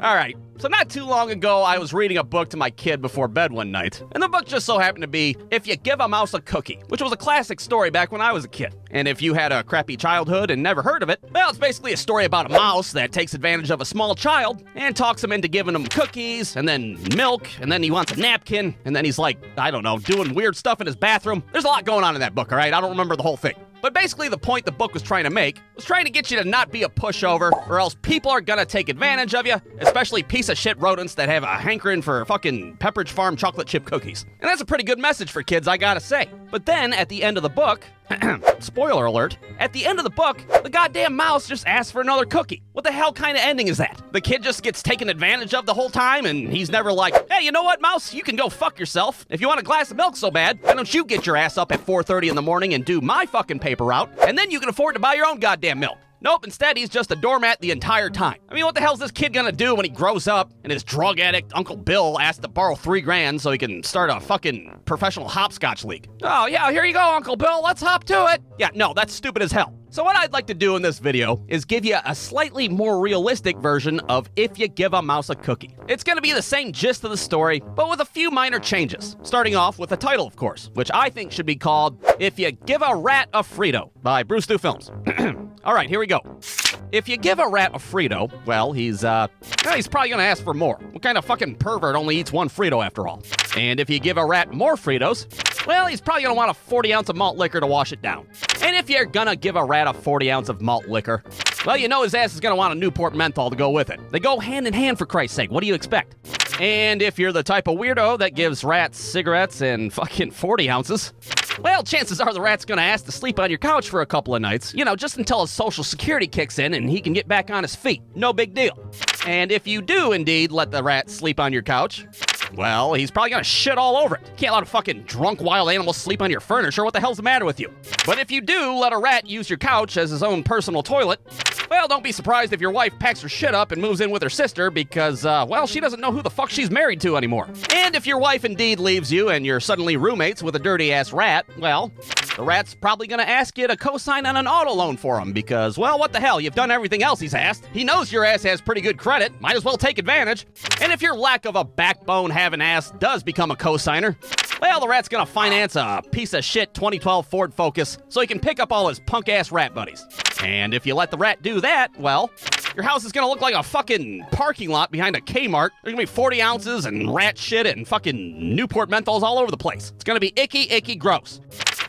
Alright, so not too long ago, I was reading a book to my kid before bed one night, and the book just so happened to be If You Give a Mouse a Cookie, which was a classic story back when I was a kid. And if you had a crappy childhood and never heard of it, well, it's basically a story about a mouse that takes advantage of a small child and talks him into giving him cookies, and then milk, and then he wants a napkin, and then he's like, I don't know, doing weird stuff in his bathroom. There's a lot going on in that book, alright? I don't remember the whole thing. But basically the point the book was trying to make was trying to get you to not be a pushover, or else people are gonna take advantage of you, especially piece of shit rodents that have a hankering for fucking Pepperidge Farm chocolate chip cookies. And that's a pretty good message for kids, I gotta say. But then at the end of the book, spoiler alert, at the end of the book, the goddamn mouse just asks for another cookie. What the hell kind of ending is that? The kid just gets taken advantage of the whole time and he's never like, hey, you know what, mouse? You can go fuck yourself. If you want a glass of milk so bad, why don't you get your ass up at 4:30 in the morning and do my fucking paper route, and then you can afford to buy your own goddamn milk. Nope, instead he's just a doormat the entire time. I mean, what the hell's this kid gonna do when he grows up and his drug addict Uncle Bill asks to borrow $3,000 so he can start a fucking professional hopscotch league? Oh yeah, here you go, Uncle Bill, let's hop to it. Yeah, no, that's stupid as hell. So what I'd like to do in this video is give you a slightly more realistic version of If You Give a Mouse a Cookie. It's gonna be the same gist of the story, but with a few minor changes. Starting off with the title, of course, which I think should be called If You Give a Rat a Frito by Bruce Stu Films. All right, here we go. If you give a rat a Frito, well, he's probably gonna ask for more. What kind of fucking pervert only eats one Frito after all? And if you give a rat more Fritos, well, he's probably gonna want a 40 ounce of malt liquor to wash it down. And if you're gonna give a rat a 40 ounce of malt liquor, well, you know his ass is gonna want a Newport menthol to go with it. They go hand in hand, for Christ's sake. What do you expect? And if you're the type of weirdo that gives rats cigarettes in fucking 40 ounces, well, chances are the rat's gonna ask to sleep on your couch for a couple of nights, you know, just until his social security kicks in and he can get back on his feet. No big deal. And if you do indeed let the rat sleep on your couch, well, he's probably gonna shit all over it. You can't let a fucking drunk wild animal sleep on your furniture. What the hell's the matter with you? But if you do let a rat use your couch as his own personal toilet, well, don't be surprised if your wife packs her shit up and moves in with her sister because, well, she doesn't know who the fuck she's married to anymore. And if your wife indeed leaves you and you're suddenly roommates with a dirty-ass rat, well, the rat's probably gonna ask you to co-sign on an auto loan for him because, well, what the hell, you've done everything else he's asked. He knows your ass has pretty good credit, might as well take advantage. And if your lack of a backbone-having ass does become a co-signer, well, the rat's gonna finance a piece of shit 2012 Ford Focus so he can pick up all his punk-ass rat buddies. And if you let the rat do that, well, your house is gonna look like a fucking parking lot behind a Kmart. There's gonna be 40 ounces and rat shit and fucking Newport menthols all over the place. It's gonna be icky, icky, gross.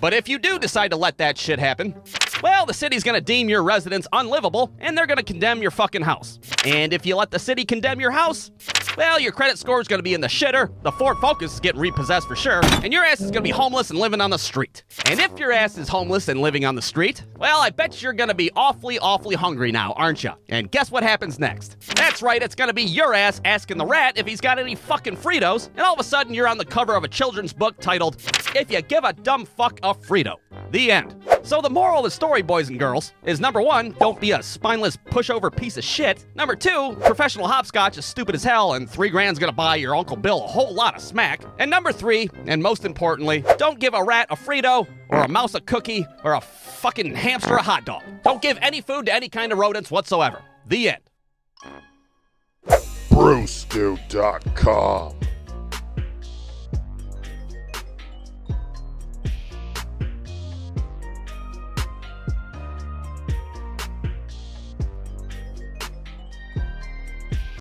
But if you do decide to let that shit happen, well, the city's gonna deem your residence unlivable and they're gonna condemn your fucking house. And if you let the city condemn your house, well, your credit score is gonna be in the shitter, the Ford Focus is getting repossessed for sure, and your ass is gonna be homeless and living on the street. And if your ass is homeless and living on the street, well, I bet you're gonna be awfully, awfully hungry now, aren't you? And guess what happens next? That's right, it's gonna be your ass asking the rat if he's got any fucking Fritos, and all of a sudden you're on the cover of a children's book titled, If You Give a Dumb Fuck a Frito. The end. So the moral of the story, boys and girls, is number one, don't be a spineless pushover piece of shit. Number two, professional hopscotch is stupid as hell and $3,000's gonna buy your Uncle Bill a whole lot of smack. And number three, and most importantly, don't give a rat a Frito or a mouse a cookie or a fucking hamster a hot dog. Don't give any food to any kind of rodents whatsoever. The end. BruceDude.com